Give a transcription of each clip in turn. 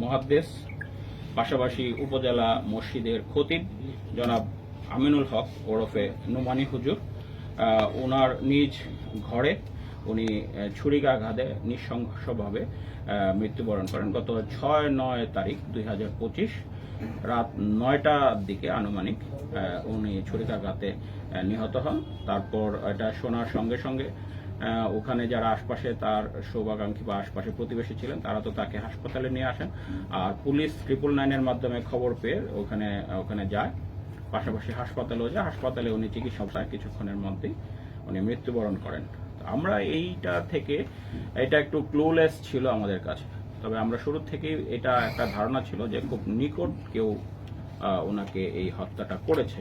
মুহাদ্দিস, পাশাপাশি উপজেলা মসজিদের খতিব জনাব আমিনুল হক ওরফে নোমানী হুজুর। ওনার নিজ ঘরে উনি ছুরিকাঘাতে নৃশংসভাবে মৃত্যুবরণ করেন গত 6-9 তারিখ 2025 রাত 9টার দিকে আনুমানিক উনি ছুরিকাঘাতে নিহত হন। তারপর এটা শোনার সঙ্গে সঙ্গে ওখানে যারা আশপাশে তার শুভাকাঙ্ক্ষী বা আশপাশে প্রতিবেশী ছিলেন তারা তো তাকে হাসপাতালে নিয়ে আসেন, আর পুলিশ 999-এর মাধ্যমে খবর পেয়ে ওখানে যায়, পাশাপাশি হাসপাতালেও যায়। হাসপাতালে উনি চিকিৎসায় কিছুক্ষণের মধ্যেই উনি মৃত্যুবরণ করেন। আমরা এইটা থেকে এটা একটু ক্লুলেস ছিল আমাদের কাছে, তবে আমরা শুরু থেকেই এটা একটা ধারণা ছিল যে খুব নিকট কেউ ওনাকে এই হত্যাটা করেছে।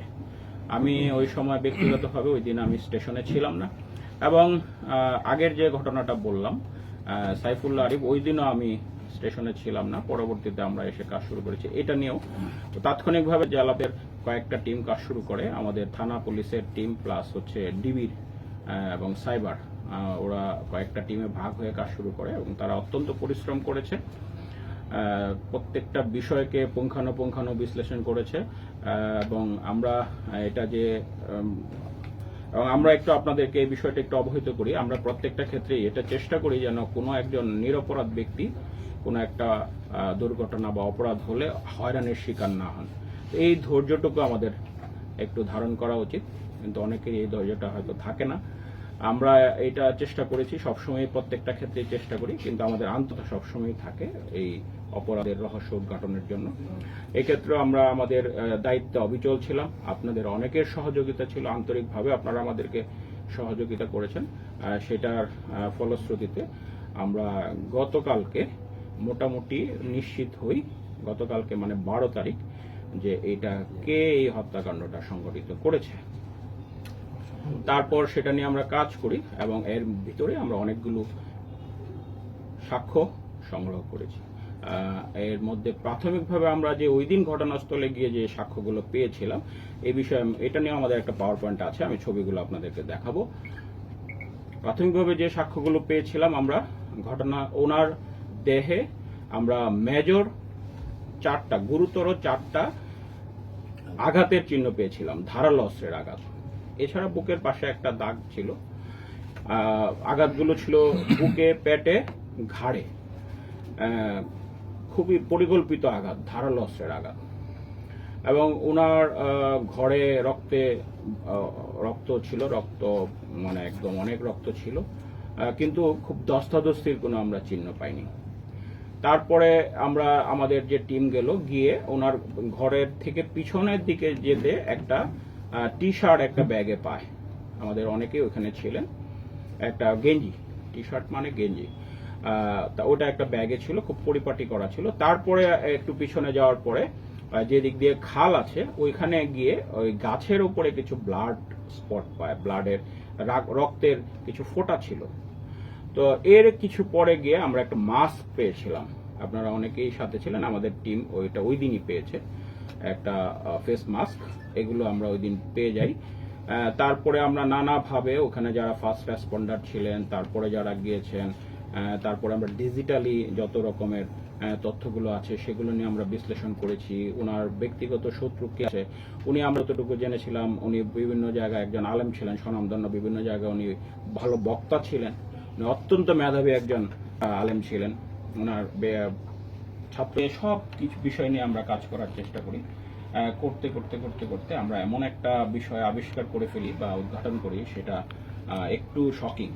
আমি ওই সময় ব্যক্তিগতভাবে ওই দিন আমি স্টেশনে ছিলাম না, এবং আগের যে ঘটনাটা বললাম সাইফুল্লাহ আরিফ, ওই দিনও আমি স্টেশনে ছিলাম না। পরবর্তীতে আমরা এসে কাজ শুরু করেছি এটা নিয়েও। তো তাৎক্ষণিকভাবে জেলাদের কয়েকটা টিম কাজ শুরু করে, আমাদের থানা পুলিশের টিম প্লাস হচ্ছে ডিবির এবং সাইবার, ওরা কয়েকটা টিমে ভাগ হয়ে কাজ শুরু করে এবং তারা অত্যন্ত পরিশ্রম করেছে। প্রত্যেকটা বিষয়কে পুঙ্খানুপুঙ্খানু বিশ্লেষণ করেছে এবং আমরা একটু আপনাদেরকে এই বিষয়টা একটু অবহিত করি। আমরা প্রত্যেকটা ক্ষেত্রেই এটা চেষ্টা করি যেন কোনো একজন নিরপরাধ ব্যক্তি কোনো একটা দুর্ঘটনা বা অপরাধ হলে হয়রানির শিকার না হন। এই ধৈর্যটুকু আমাদের একটু ধারণ করা উচিত, কিন্তু অনেকেরই এই ধৈর্যটা হয়তো থাকে না। আমরা এটা চেষ্টা করেছি সবসময়, প্রত্যেকটা ক্ষেত্রেই চেষ্টা করি, কিন্তু আমাদের আন্তত সবসময় থাকে এই অপরাধের রহস্য উদ্ঘাটনের জন্য। এক্ষেত্রে আমরা আমাদের দায়িত্বে অবিচল ছিলাম। আপনাদের অনেকের সহযোগিতা ছিল, আন্তরিকভাবে আপনারা আমাদেরকে সহযোগিতা করেছেন। সেটার ফলশ্রুতিতে আমরা গতকালকে মোটামুটি নিশ্চিত হই, গতকালকে মানে 12 তারিখ, যে এটা কে এই হত্যাকাণ্ডটা সংঘটিত করেছে। তারপর সেটা নিয়ে আমরা কাজ করি এবং এর ভিতরে আমরা অনেকগুলো সাক্ষ্য সংগ্রহ করেছি। এর মধ্যে প্রাথমিকভাবে আমরা যে ওই দিন ঘটনাস্থলে গিয়ে যে সাক্ষ্যগুলো পেয়েছিলাম, এই বিষয়ে এটা নিয়ে আমাদের একটা পাওয়ার পয়েন্ট আছে, আমি ছবিগুলো আপনাদেরকে দেখাবো। প্রাথমিকভাবে যে সাক্ষ্যগুলো পেয়েছিলাম আমরা, ওনার দেহে আমরা মেজর 4টা, গুরুতর 4টা আঘাতের চিহ্ন পেয়েছিলাম, ধারালো অস্ত্রের আঘাত। এছাড়া বুকের পাশে একটা দাগ ছিল। আঘাতগুলো ছিল বুকে, পেটে, ঘাড়ে। খুবই পরিকল্পিত আঘাত, ধারালো অস্ত্রের আঘাত। এবং ওনার ঘরে রক্ত ছিল, মানে একদম অনেক রক্ত ছিল, কিন্তু খুব ধস্তাধস্তির কোনো আমরা চিহ্ন পাইনি। তারপরে আমাদের যে টিম গিয়ে ওনার ঘরের থেকে পিছনের দিকে যেতে একটা টি শার্ট একটা ব্যাগে পায়। আমাদের অনেকেই ওখানে ছিলেন। একটা গেঞ্জি, টি শার্ট মানে গেঞ্জি, তা ওটা একটা ব্যাগে ছিল, খুব পরিপাটি করা ছিল। তারপরে একটু পিছনে যাওয়ার পরে যে দিক দিয়ে খাল আছে, ওইখানে গিয়ে ওই গাছের উপরে কিছু ব্লাড স্পট পায়, রক্তের কিছু ফোঁটা ছিল। তো এর কিছু পরে গিয়ে আমরা একটা মাস্ক পেয়েছিলাম। আপনারা অনেকেই সাথে ছিলেন, আমাদের টিম ওই দিনই পেয়েছে একটা ফেস মাস্ক। এগুলো আমরা ওই দিন পেয়ে যাই। তারপরে আমরা নানাভাবে ওখানে যারা ফার্স্ট রেসপন্ডার ছিলেন, তারপরে যারা গিয়েছেন, তারপরে আমরা ডিজিটালি যত রকমের তথ্যগুলো আছে সেগুলো নিয়ে আমরা বিশ্লেষণ করেছি। ওনার ব্যক্তিগত শত্রু কে আছে উনি, আমরা যতটুকু জেনেছিলাম, উনি বিভিন্ন জায়গায় একজন আলেম ছিলেন, স্বনামধন্য, বিভিন্ন জায়গায় উনি ভালো বক্তা ছিলেন, অত্যন্ত মেধাবী একজন আলেম ছিলেন। ওনার ছাত্র, সব কিছু বিষয় নিয়ে আমরা কাজ করার চেষ্টা করি। করতে করতে করতে করতে আমরা এমন একটা বিষয় আবিষ্কার করে ফেলি বা উদ্ঘাটন করি, সেটা একটু শকিং।